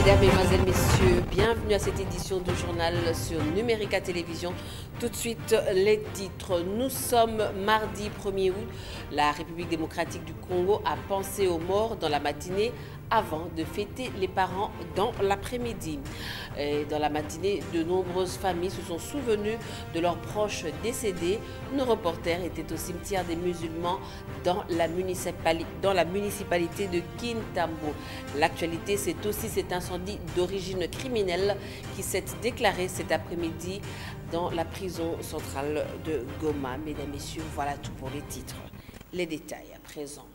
Mesdames, Mesdemoiselles, Messieurs, bienvenue à cette édition du journal sur Numérica Télévision. Tout de suite, les titres. Nous sommes mardi 1er août. La République démocratique du Congo a pensé aux morts dans la matinée avant de fêter les parents dans l'après-midi. Dans la matinée, de nombreuses familles se sont souvenues de leurs proches décédés. Nos reporters étaient au cimetière des musulmans dans la municipalité de Kintambo. L'actualité, c'est aussi cet incendie d'origine criminelle qui s'est déclaré cet après-midi dans la prison centrale de Goma. Mesdames, Messieurs, voilà tout pour les titres. Les détails à présent.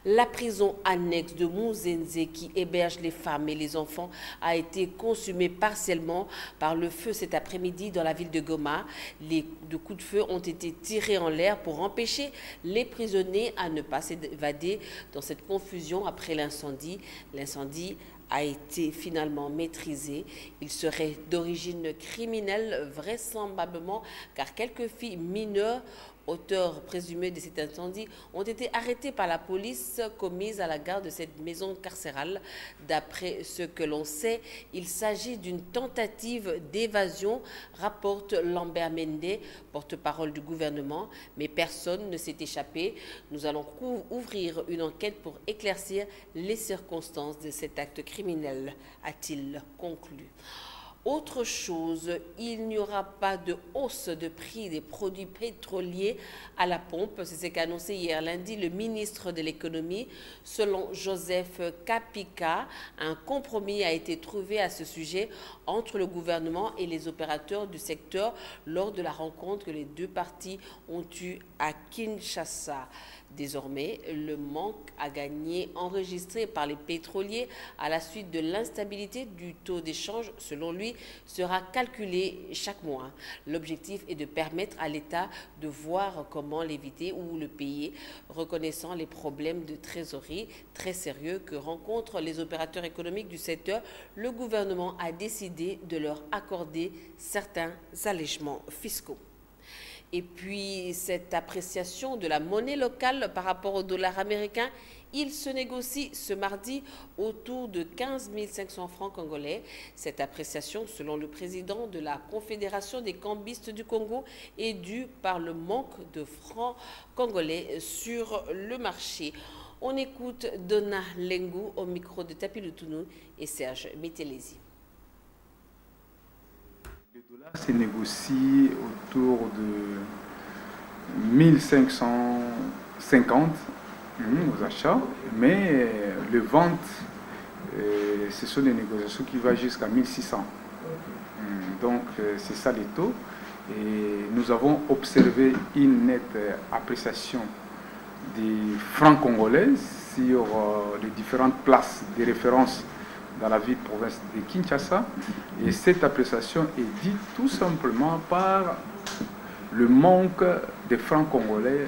La prison annexe de Mouzenze qui héberge les femmes et les enfants a été consumée partiellement par le feu cet après-midi dans la ville de Goma. Les coups de feu ont été tirés en l'air pour empêcher les prisonniers à ne pas s'évader dans cette confusion après l'incendie. L'incendie a été finalement maîtrisé. Il serait d'origine criminelle vraisemblablement car quelques filles mineures auteurs présumés de cet incendie ont été arrêtés par la police commise à la garde de cette maison carcérale. D'après ce que l'on sait, il s'agit d'une tentative d'évasion, rapporte Lambert Mende, porte-parole du gouvernement, mais personne ne s'est échappé. Nous allons ouvrir une enquête pour éclaircir les circonstances de cet acte criminel, a-t-il conclu. Autre chose, il n'y aura pas de hausse de prix des produits pétroliers à la pompe. C'est ce qu'a annoncé hier lundi le ministre de l'économie. Selon Joseph Kapika, un compromis a été trouvé à ce sujet entre le gouvernement et les opérateurs du secteur lors de la rencontre que les deux parties ont eue à Kinshasa. Désormais, le manque à gagner enregistré par les pétroliers à la suite de l'instabilité du taux d'échange, selon lui, sera calculé chaque mois. L'objectif est de permettre à l'État de voir comment l'éviter ou le payer, reconnaissant les problèmes de trésorerie très sérieux que rencontrent les opérateurs économiques du secteur. Le gouvernement a décidé de leur accorder certains allègements fiscaux. Et puis, cette appréciation de la monnaie locale par rapport au dollar américain, il se négocie ce mardi autour de 15 500 francs congolais. Cette appréciation, selon le président de la Confédération des cambistes du Congo, est due par le manque de francs congolais sur le marché. On écoute Donna Lengu au micro de Tapi Lutunou et Serge Métélési. Le dollar se négocie autour de 1550 aux achats, mais les ventes, ce sont des négociations qui vont jusqu'à 1600. Donc c'est ça les taux. Et nous avons observé une nette appréciation des francs congolais sur les différentes places de référence dans la ville-province de Kinshasa. Et cette appréciation est dite tout simplement par le manque de francs congolais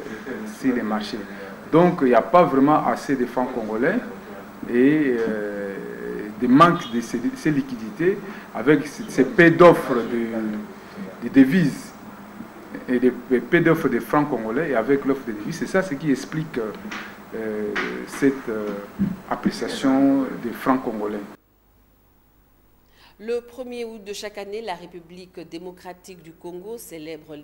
sur les marchés. Donc il n'y a pas vraiment assez de francs congolais et des manques de ces liquidités avec ces paix d'offres de devises et des paix d'offres de francs congolais et avec l'offre de devises. C'est ça ce qui explique cette appréciation des francs congolais. Le 1er août de chaque année, la République démocratique du Congo célèbre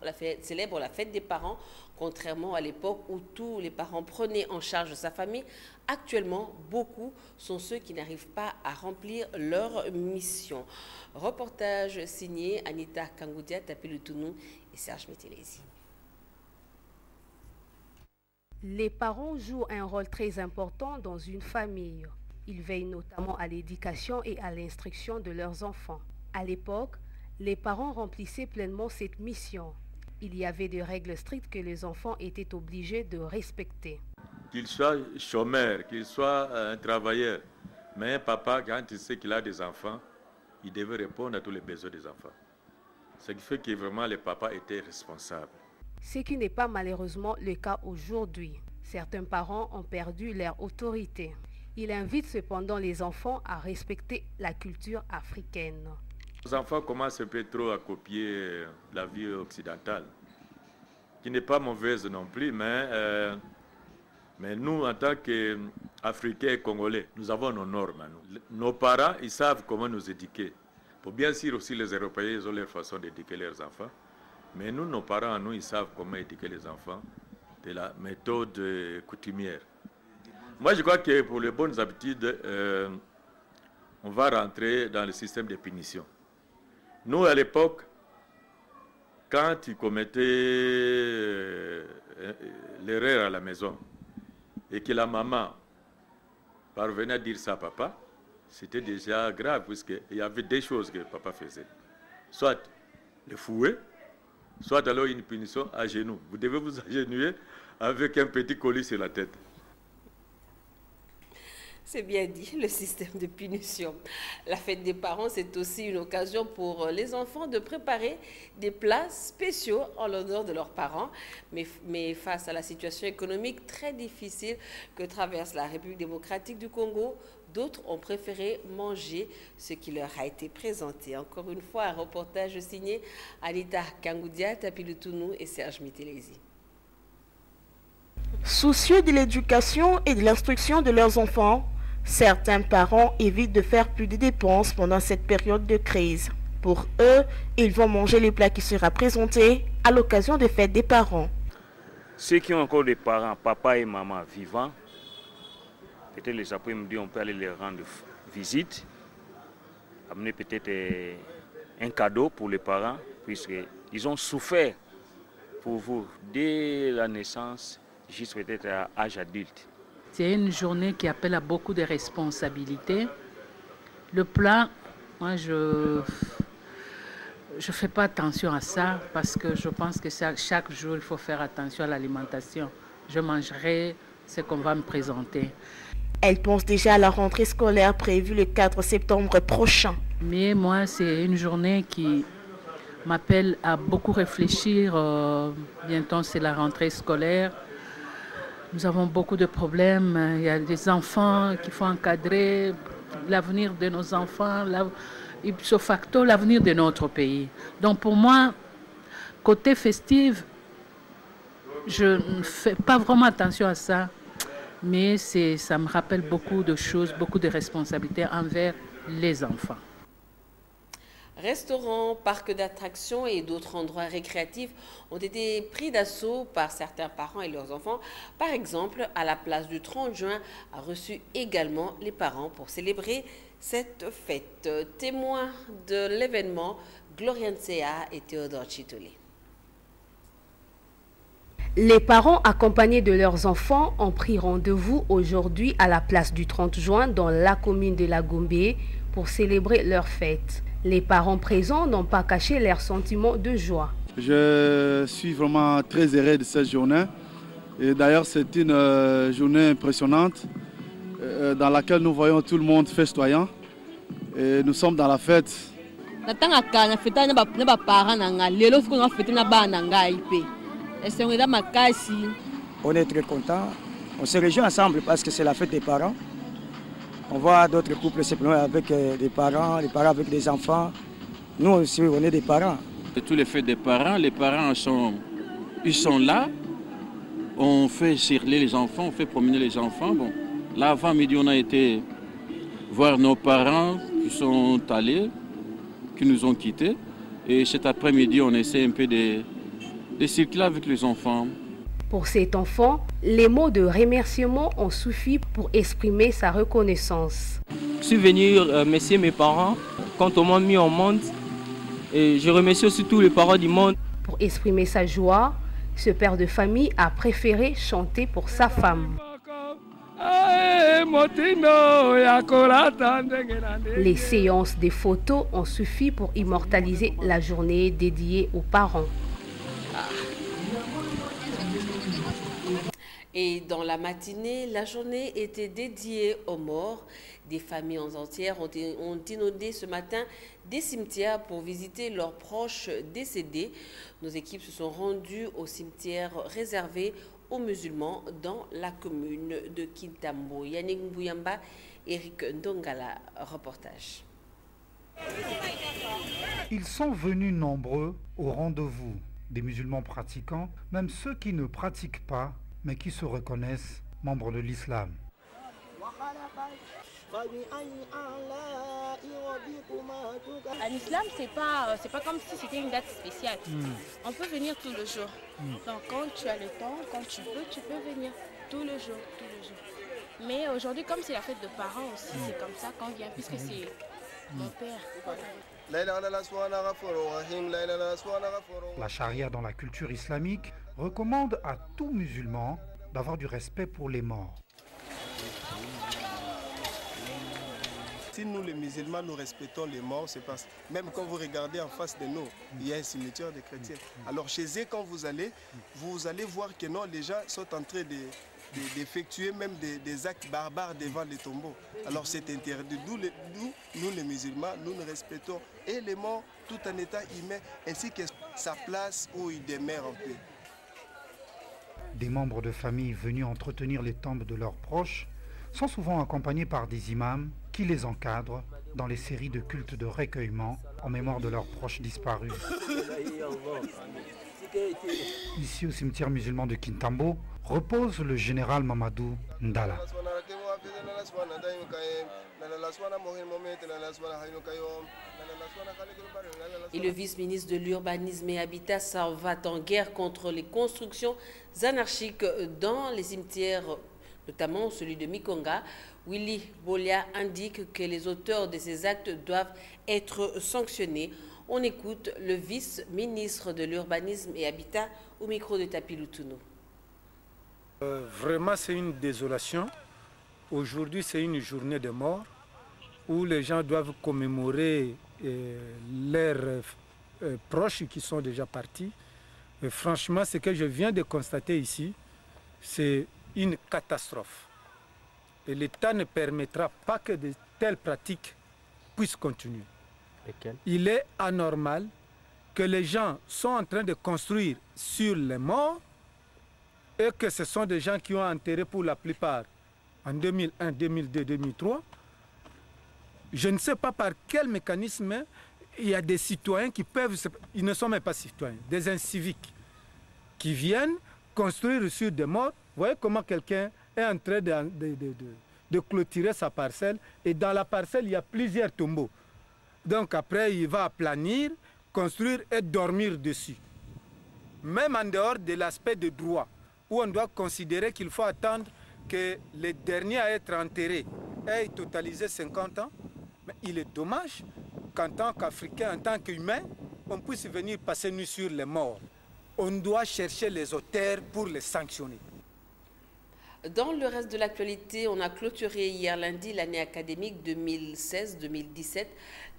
la fête des parents, contrairement à l'époque où tous les parents prenaient en charge sa famille. Actuellement, beaucoup sont ceux qui n'arrivent pas à remplir leur mission. Reportage signé Anita Kangoudia, Tapi Lutunou et Serge Métélési. Les parents jouent un rôle très important dans une famille. Ils veillent notamment à l'éducation et à l'instruction de leurs enfants. À l'époque, les parents remplissaient pleinement cette mission. Il y avait des règles strictes que les enfants étaient obligés de respecter. Qu'il soit chômeur, qu'il soit un travailleur, mais un papa, quand il sait qu'il a des enfants, il devait répondre à tous les besoins des enfants. Ce qui fait que vraiment les papas étaient responsables. Ce qui n'est pas malheureusement le cas aujourd'hui. Certains parents ont perdu leur autorité. Il invite cependant les enfants à respecter la culture africaine. Les enfants commencent un peu trop à copier la vie occidentale, qui n'est pas mauvaise non plus, mais Mais nous, en tant qu'Africains et Congolais, nous avons nos normes. Nos parents, ils savent comment nous éduquer. Pour bien sûr aussi, les Européens, ils ont leur façon d'éduquer leurs enfants. Mais nous, nos parents, nous, ils savent comment éduquer les enfants de la méthode coutumière. Moi, je crois que pour les bonnes habitudes, on va rentrer dans le système de punition. Nous, à l'époque, quand tu commettais l'erreur à la maison et que la maman parvenait à dire ça à papa, c'était déjà grave, puisqu'il y avait des choses que papa faisait. Soit le fouet, soit alors une punition à genoux. Vous devez vous agenouiller avec un petit colis sur la tête. C'est bien dit, le système de punition. La fête des parents, c'est aussi une occasion pour les enfants de préparer des plats spéciaux en l'honneur de leurs parents. Mais face à la situation économique très difficile que traverse la République démocratique du Congo, d'autres ont préféré manger ce qui leur a été présenté. Encore une fois, un reportage signé Anita Kangoudia, Tapilutounou et Serge Mitelezi. Soucieux de l'éducation et de l'instruction de leurs enfants, certains parents évitent de faire plus de dépenses pendant cette période de crise. Pour eux, ils vont manger les plats qui seront présentés à l'occasion des fêtes des parents. Ceux qui ont encore des parents, papa et maman vivants, peut-être les après-midi, on peut aller les rendre visite, amener peut-être un cadeau pour les parents, puisqu'ils ont souffert pour vous dès la naissance, juste peut-être à l'âge adulte. C'est une journée qui appelle à beaucoup de responsabilités. Le plat, moi je fais pas attention à ça parce que je pense que chaque jour il faut faire attention à l'alimentation. Je mangerai ce qu'on va me présenter. Elle pense déjà à la rentrée scolaire prévue le 4 septembre prochain. Mais moi c'est une journée qui m'appelle à beaucoup réfléchir. Bientôt c'est la rentrée scolaire. Nous avons beaucoup de problèmes. Il y a des enfants qu'il faut encadrer, l'avenir de nos enfants, ipso facto, l'avenir de notre pays. Donc pour moi, côté festif, je ne fais pas vraiment attention à ça, mais ça me rappelle beaucoup de choses, beaucoup de responsabilités envers les enfants. Restaurants, parcs d'attractions et d'autres endroits récréatifs ont été pris d'assaut par certains parents et leurs enfants. Par exemple, à la place du 30 juin, a reçu également les parents pour célébrer cette fête. Témoins de l'événement, Gloriane Sea et Théodore Chitolé. Les parents accompagnés de leurs enfants ont pris rendez-vous aujourd'hui à la place du 30 juin dans la commune de La Gombe pour célébrer leur fête. Les parents présents n'ont pas caché leurs sentiments de joie. Je suis vraiment très heureux de cette journée. Et d'ailleurs, c'est une journée impressionnante dans laquelle nous voyons tout le monde festoyant. Et nous sommes dans la fête. On est très contents. On se réjouit ensemble parce que c'est la fête des parents. On voit d'autres couples simplement avec des parents, les parents avec des enfants. Nous aussi, on est des parents. Et tous les fêtes des parents, les parents sont là. On fait circuler les enfants, on fait promener les enfants. Bon, là, avant midi, on a été voir nos parents qui sont allés, qui nous ont quittés. Et cet après-midi, on essaie un peu de circuler avec les enfants. Pour cet enfant, les mots de remerciement ont suffi pour exprimer sa reconnaissance. Je suis venu remercier mes parents quand on m'a mis au monde. Et je remercie aussi tous les parents du monde. Pour exprimer sa joie, ce père de famille a préféré chanter pour sa femme. Les séances des photos ont suffi pour immortaliser la journée dédiée aux parents. Et dans la matinée, la journée était dédiée aux morts. Des familles entières ont inondé ce matin des cimetières pour visiter leurs proches décédés. Nos équipes se sont rendues au cimetière réservé aux musulmans dans la commune de Kintambo. Yannick Mbouyamba, Eric Ndongala, reportage. Ils sont venus nombreux au rendez-vous des musulmans pratiquants, même ceux qui ne pratiquent pas, mais qui se reconnaissent membres de l'islam. En islam, c'est pas comme si c'était une date spéciale. On peut venir tout le jour. Donc quand tu as le temps, quand tu peux venir tout le jour. Mais aujourd'hui, comme c'est la fête de parents aussi, c'est comme ça qu'on vient, puisque c'est mon père. La charia dans la culture islamique recommande à tout musulman d'avoir du respect pour les morts. Si nous les musulmans, nous respectons les morts, c'est parce que même quand vous regardez en face de nous, il y a un cimetière des chrétiens. Alors chez eux, quand vous allez voir que non, les gens sont en train d'effectuer même des actes barbares devant les tombeaux. Alors c'est interdit. Nous les musulmans, nous respectons et les morts tout en état humain, ainsi que sa place où ils demeurent en paix. Des membres de famille venus entretenir les tombes de leurs proches sont souvent accompagnés par des imams qui les encadrent dans les séries de cultes de recueillement en mémoire de leurs proches disparus. Ici au cimetière musulman de Kintambo repose le général Mamadou Ndala. Et le vice-ministre de l'Urbanisme et Habitat s'en va en guerre contre les constructions anarchiques dans les cimetières, notamment celui de Mikonga. Willy Bolia indique que les auteurs de ces actes doivent être sanctionnés. On écoute le vice-ministre de l'Urbanisme et Habitat au micro de Tapilou Tounou. Vraiment, c'est une désolation. Aujourd'hui, c'est une journée de mort où les gens doivent commémorer leurs proches qui sont déjà partis. Et franchement, ce que je viens de constater ici, c'est une catastrophe. Et l'État ne permettra pas que de telles pratiques puissent continuer. Il est anormal que les gens sont en train de construire sur les morts et que ce sont des gens qui ont enterré pour la plupart en 2001, 2002, 2003. Je ne sais pas par quel mécanisme il y a des citoyens qui peuvent, ils ne sont même pas citoyens, des inciviques qui viennent construire sur des morts. Vous voyez comment quelqu'un est en train de clôturer sa parcelle et dans la parcelle il y a plusieurs tombeaux. Donc après il va aplanir, construire et dormir dessus. Même en dehors de l'aspect de droit, où on doit considérer qu'il faut attendre que les derniers à être enterrés aient totalisé 50 ans, mais il est dommage qu'en tant qu'Africain, en tant qu'humain, on puisse venir passer nu sur les morts. On doit chercher les auteurs pour les sanctionner. Dans le reste de l'actualité, on a clôturé hier lundi l'année académique 2016-2017.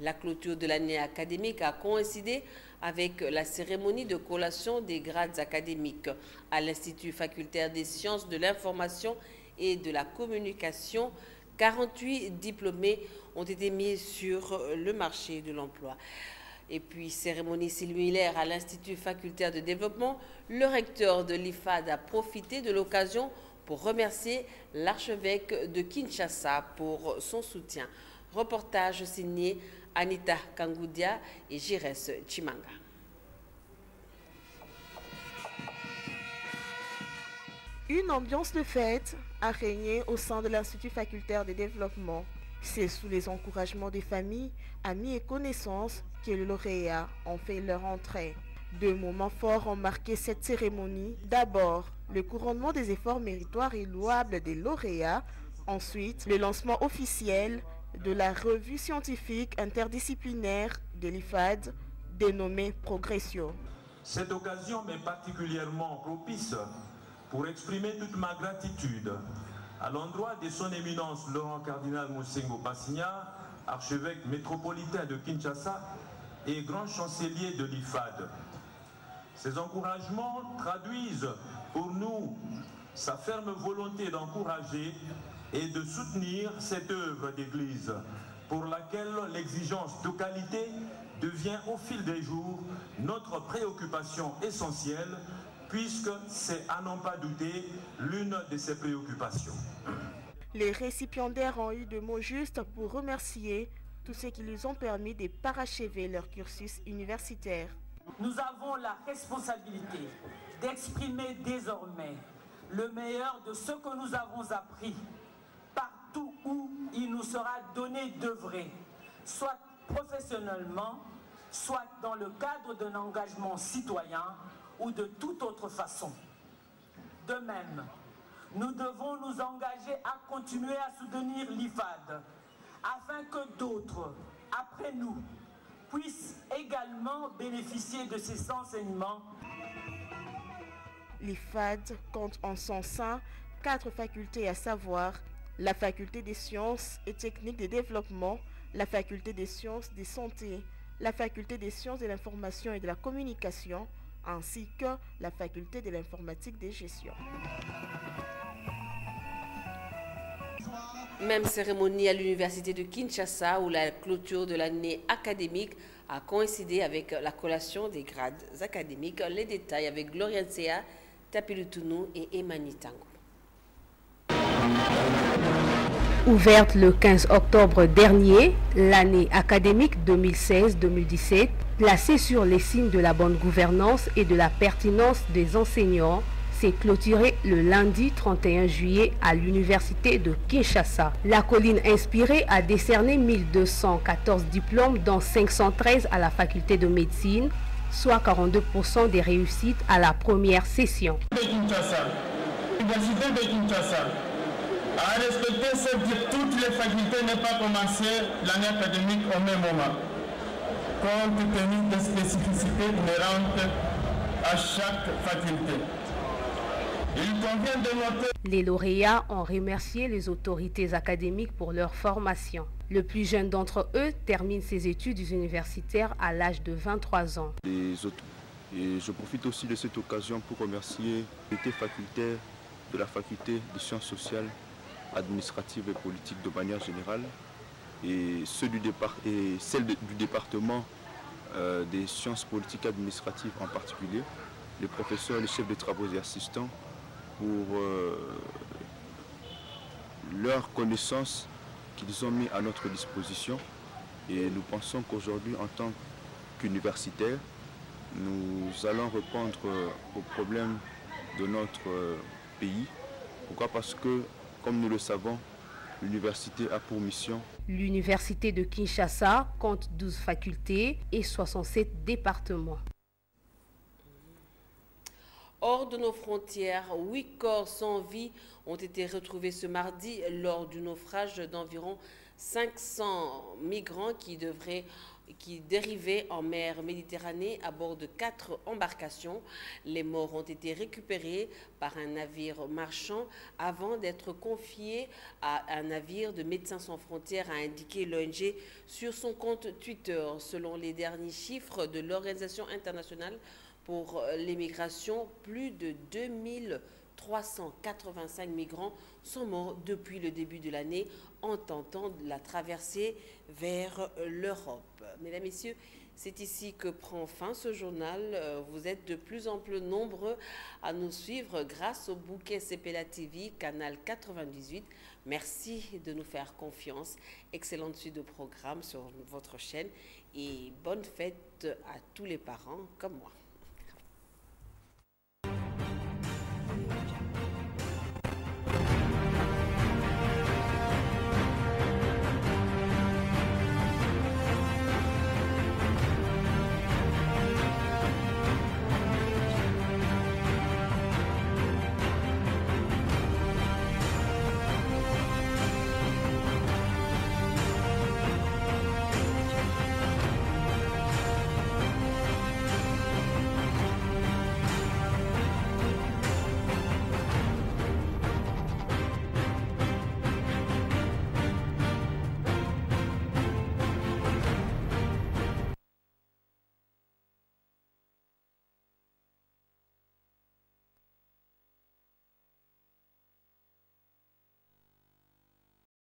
La clôture de l'année académique a coïncidé avec la cérémonie de collation des grades académiques à l'Institut facultaire des sciences de l'information et de la communication. 48 diplômés ont été mis sur le marché de l'emploi. Et puis, cérémonie similaire à l'Institut facultaire de développement, le recteur de l'IFAD a profité de l'occasion pour remercier l'archevêque de Kinshasa pour son soutien. Reportage signé Anita Kangoudia et Jires Chimanga. Une ambiance de fête a régné au sein de l'Institut facultaire de développement. C'est sous les encouragements des familles, amis et connaissances que les lauréats ont fait leur entrée. Deux moments forts ont marqué cette cérémonie. D'abord, le couronnement des efforts méritoires et louables des lauréats. Ensuite, le lancement officiel de la revue scientifique interdisciplinaire de l'IFAD, dénommée Progressio. Cette occasion m'est particulièrement propice pour exprimer toute ma gratitude à l'endroit de son éminence Laurent Cardinal Moussengo Passigna, archevêque métropolitain de Kinshasa et grand chancelier de l'IFAD. Ces encouragements traduisent pour nous sa ferme volonté d'encourager et de soutenir cette œuvre d'Église pour laquelle l'exigence de qualité devient au fil des jours notre préoccupation essentielle puisque c'est à n'en pas douter l'une de ses préoccupations. Les récipiendaires ont eu de mots justes pour remercier tous ceux qui lui ont permis de parachever leur cursus universitaire. Nous avons la responsabilité d'exprimer désormais le meilleur de ce que nous avons appris, partout où il nous sera donné d'œuvrer, soit professionnellement, soit dans le cadre d'un engagement citoyen ou de toute autre façon. De même, nous devons nous engager à continuer à soutenir l'IFAD, afin que d'autres, après nous, puissent également bénéficier de ces enseignements. L'IFAD compte en son sein 4 facultés, à savoir la faculté des sciences et techniques de développement, la faculté des sciences de santé, la faculté des sciences de l'information et de la communication, ainsi que la faculté de l'informatique de gestion. Même cérémonie à l'université de Kinshasa où la clôture de l'année académique a coïncidé avec la collation des grades académiques. Les détails avec Gloria Nsea, Tapilutunu et Emani Tango. Ouverte le 15 octobre dernier, l'année académique 2016-2017, placée sur les signes de la bonne gouvernance et de la pertinence des enseignants, s'est clôturée le lundi 31 juillet à l'université de Kinshasa. La colline inspirée a décerné 1214 diplômes, dont 513 à la faculté de médecine, soit 42% des réussites à la première session. L'université de Kinshasa a respecté ce que toutes les facultés n'ont pas commencé l'année académique au même moment, compte tenu des spécificités inhérentes à chaque faculté. Il convient de noter... Les lauréats ont remercié les autorités académiques pour leur formation. Le plus jeune d'entre eux termine ses études universitaires à l'âge de 23 ans. Et je profite aussi de cette occasion pour remercier les facultaires de la faculté de sciences sociales, administratives et politiques de manière générale et celle du département des sciences politiques administratives en particulier, les professeurs, les chefs de travaux et assistants pour leurs connaissances qu'ils ont mis à notre disposition. Et nous pensons qu'aujourd'hui, en tant qu'universitaires, nous allons répondre aux problèmes de notre pays. Pourquoi? Parce que, comme nous le savons, l'université a pour mission... L'université de Kinshasa compte 12 facultés et 67 départements. Hors de nos frontières, 8 corps sans vie ont été retrouvés ce mardi lors du naufrage d'environ 500 migrants qui dérivaient en mer Méditerranée à bord de 4 embarcations. Les morts ont été récupérés par un navire marchand avant d'être confiés à un navire de Médecins sans frontières, a indiqué l'ONG sur son compte Twitter. Selon les derniers chiffres de l'Organisation internationale pour l'immigration, plus de 2385 migrants sont morts depuis le début de l'année en tentant la traversée vers l'Europe. Mesdames, Messieurs, c'est ici que prend fin ce journal. Vous êtes de plus en plus nombreux à nous suivre grâce au bouquet CPLA TV, canal 98. Merci de nous faire confiance. Excellente suite de programme sur votre chaîne et bonne fête à tous les parents comme moi.